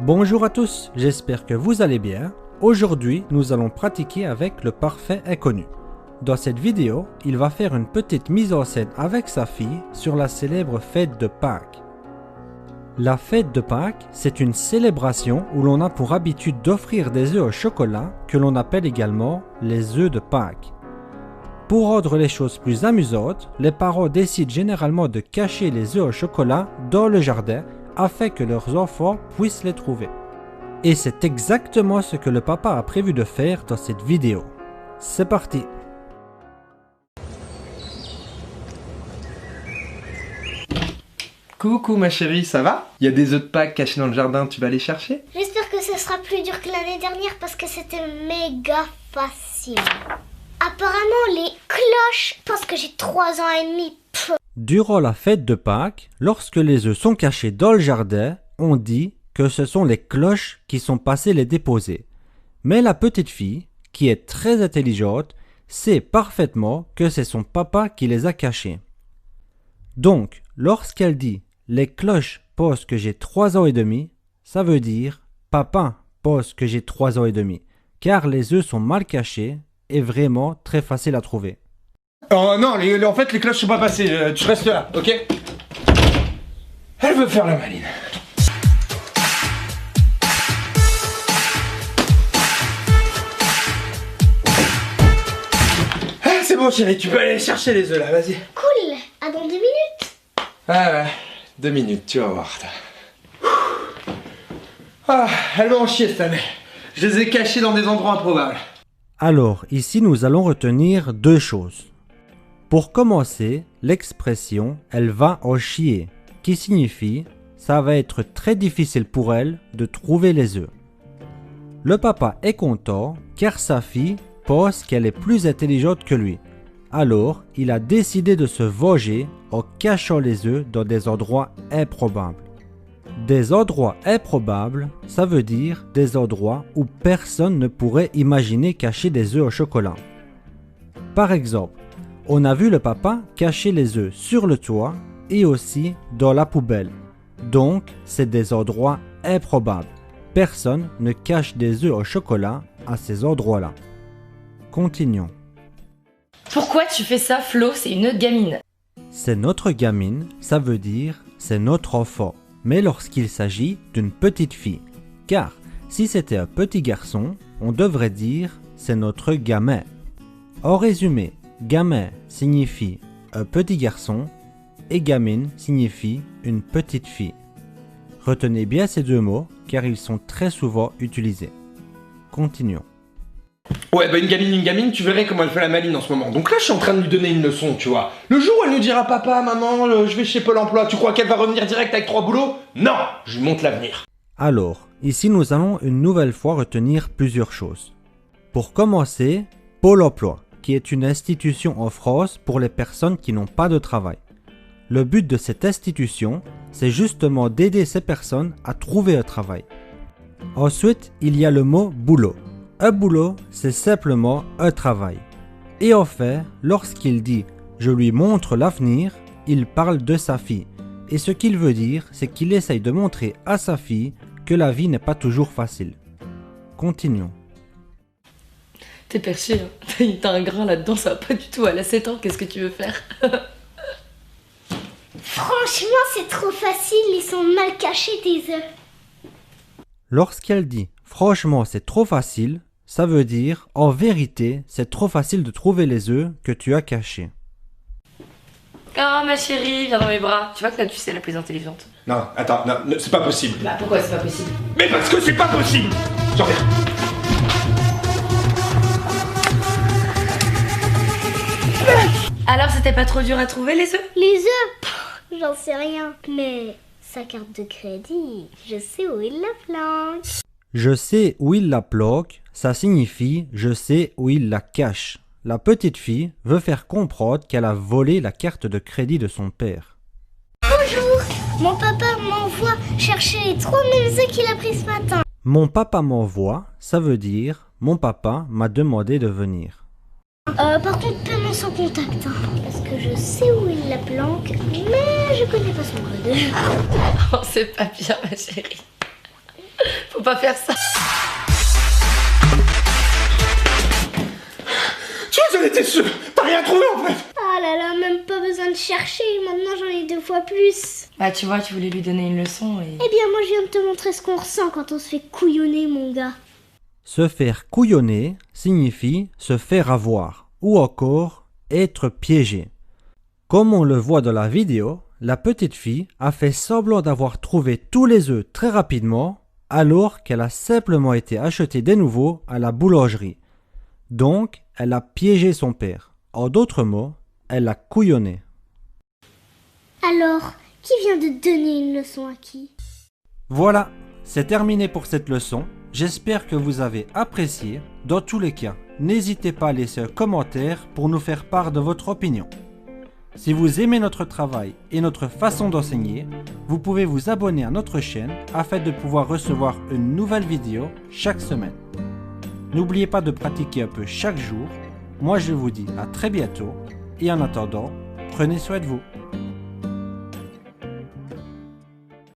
Bonjour à tous, j'espère que vous allez bien. Aujourd'hui, nous allons pratiquer avec le parfait inconnu. Dans cette vidéo, il va faire une petite mise en scène avec sa fille sur la célèbre fête de Pâques. La fête de Pâques, c'est une célébration où l'on a pour habitude d'offrir des œufs au chocolat que l'on appelle également les œufs de Pâques. Pour rendre les choses plus amusantes, les parents décident généralement de cacher les œufs au chocolat dans le jardin afin que leurs enfants puissent les trouver. Et c'est exactement ce que le papa a prévu de faire dans cette vidéo. C'est parti! Coucou ma chérie, ça va? Il y a des œufs de Pâques cachés dans le jardin, tu vas les chercher? J'espère que ce sera plus dur que l'année dernière parce que c'était méga facile. Apparemment les cloches, parce que j'ai 3 ans et demi. Durant la fête de Pâques, lorsque les œufs sont cachés dans le jardin, on dit que ce sont les cloches qui sont passées les déposer. Mais la petite fille, qui est très intelligente, sait parfaitement que c'est son papa qui les a cachés. Donc, lorsqu'elle dit « les cloches pensent que j'ai 3 ans et demi », ça veut dire « papa pense que j'ai 3 ans et demi », car les œufs sont mal cachés et vraiment très faciles à trouver. Oh non, en fait les cloches sont pas passées, tu restes là, ok? Elle veut faire la maline. Ah, c'est bon chérie, tu peux aller chercher les œufs là, vas-y. Cool, à dans 2 minutes. Ah ouais, 2 minutes, tu vas voir. Ah, elle va en chier cette année. Je les ai cachés dans des endroits improbables. Alors, ici nous allons retenir deux choses. Pour commencer, l'expression « elle va en chier » qui signifie « ça va être très difficile pour elle de trouver les œufs ». Le papa est content car sa fille pense qu'elle est plus intelligente que lui. Alors, il a décidé de se venger en cachant les œufs dans des endroits improbables. Des endroits improbables, ça veut dire des endroits où personne ne pourrait imaginer cacher des œufs au chocolat. Par exemple, on a vu le papa cacher les œufs sur le toit et aussi dans la poubelle. Donc, c'est des endroits improbables. Personne ne cache des œufs au chocolat à ces endroits-là. Continuons. Pourquoi tu fais ça, Flo? C'est une gamine. C'est notre gamine, ça veut dire c'est notre enfant. Mais lorsqu'il s'agit d'une petite fille. Car si c'était un petit garçon, on devrait dire c'est notre gamin. En résumé, gamin signifie un petit garçon et gamine signifie une petite fille. Retenez bien ces deux mots car ils sont très souvent utilisés. Continuons. Ouais, bah une gamine, tu verrais comment elle fait la maline en ce moment. Donc là, je suis en train de lui donner une leçon, tu vois. Le jour où elle nous dira « Papa, maman, je vais chez Pôle emploi », tu crois qu'elle va revenir direct avec 3 boulots? Non, je lui montre l'avenir. Alors, ici nous allons une nouvelle fois retenir plusieurs choses. Pour commencer, Pôle emploi, qui est une institution en France pour les personnes qui n'ont pas de travail. Le but de cette institution, c'est justement d'aider ces personnes à trouver un travail. Ensuite, il y a le mot « boulot ». Un boulot, c'est simplement un travail. Et enfin, lorsqu'il dit « je lui montre l'avenir », il parle de sa fille. Et ce qu'il veut dire, c'est qu'il essaye de montrer à sa fille que la vie n'est pas toujours facile. Continuons. T'es perché, hein. T'as un grain là-dedans, ça va pas du tout. Elle a 7 ans, qu'est-ce que tu veux faire? Franchement, c'est trop facile, ils sont mal cachés des œufs. Lorsqu'elle dit « franchement, c'est trop facile », ça veut dire « en vérité, c'est trop facile de trouver les œufs que tu as cachés ». Oh ma chérie, viens dans mes bras. Tu vois que là, tu sais la plus intelligente. Non, attends, non, c'est pas possible. Bah pourquoi c'est pas possible? Mais parce que c'est pas possible. J'en reviens. Alors c'était pas trop dur à trouver les œufs? Les œufs, j'en sais rien. Mais sa carte de crédit, je sais où il la planque. Je sais où il la planque, ça signifie je sais où il la cache. La petite fille veut faire comprendre qu'elle a volé la carte de crédit de son père. Bonjour, mon papa m'envoie chercher les 3 mêmes œufs qu'il a pris ce matin. Mon papa m'envoie, ça veut dire mon papa m'a demandé de venir. Par contre, paiement sans contact, hein, parce que je sais où il la planque, mais je connais pas son code. Oh, c'est pas bien, ma chérie. Faut pas faire ça. Tu vois, j'en étais sûr. T'as rien trouvé en fait. Ah là là, même pas besoin de chercher. Maintenant, j'en ai 2 fois plus. Bah tu vois, tu voulais lui donner une leçon et... Eh bien, moi, je viens de te montrer ce qu'on ressent quand on se fait couillonner, mon gars. Se faire couillonner signifie se faire avoir ou encore être piégé. Comme on le voit dans la vidéo, la petite fille a fait semblant d'avoir trouvé tous les œufs très rapidement alors qu'elle a simplement été acheter des nouveaux à la boulangerie. Donc, elle a piégé son père. En d'autres mots, elle a couillonné. Alors, qui vient de donner une leçon à qui? Voilà, c'est terminé pour cette leçon. J'espère que vous avez apprécié. Dans tous les cas, n'hésitez pas à laisser un commentaire pour nous faire part de votre opinion. Si vous aimez notre travail et notre façon d'enseigner, vous pouvez vous abonner à notre chaîne afin de pouvoir recevoir une nouvelle vidéo chaque semaine. N'oubliez pas de pratiquer un peu chaque jour. Moi je vous dis à très bientôt et en attendant, prenez soin de vous.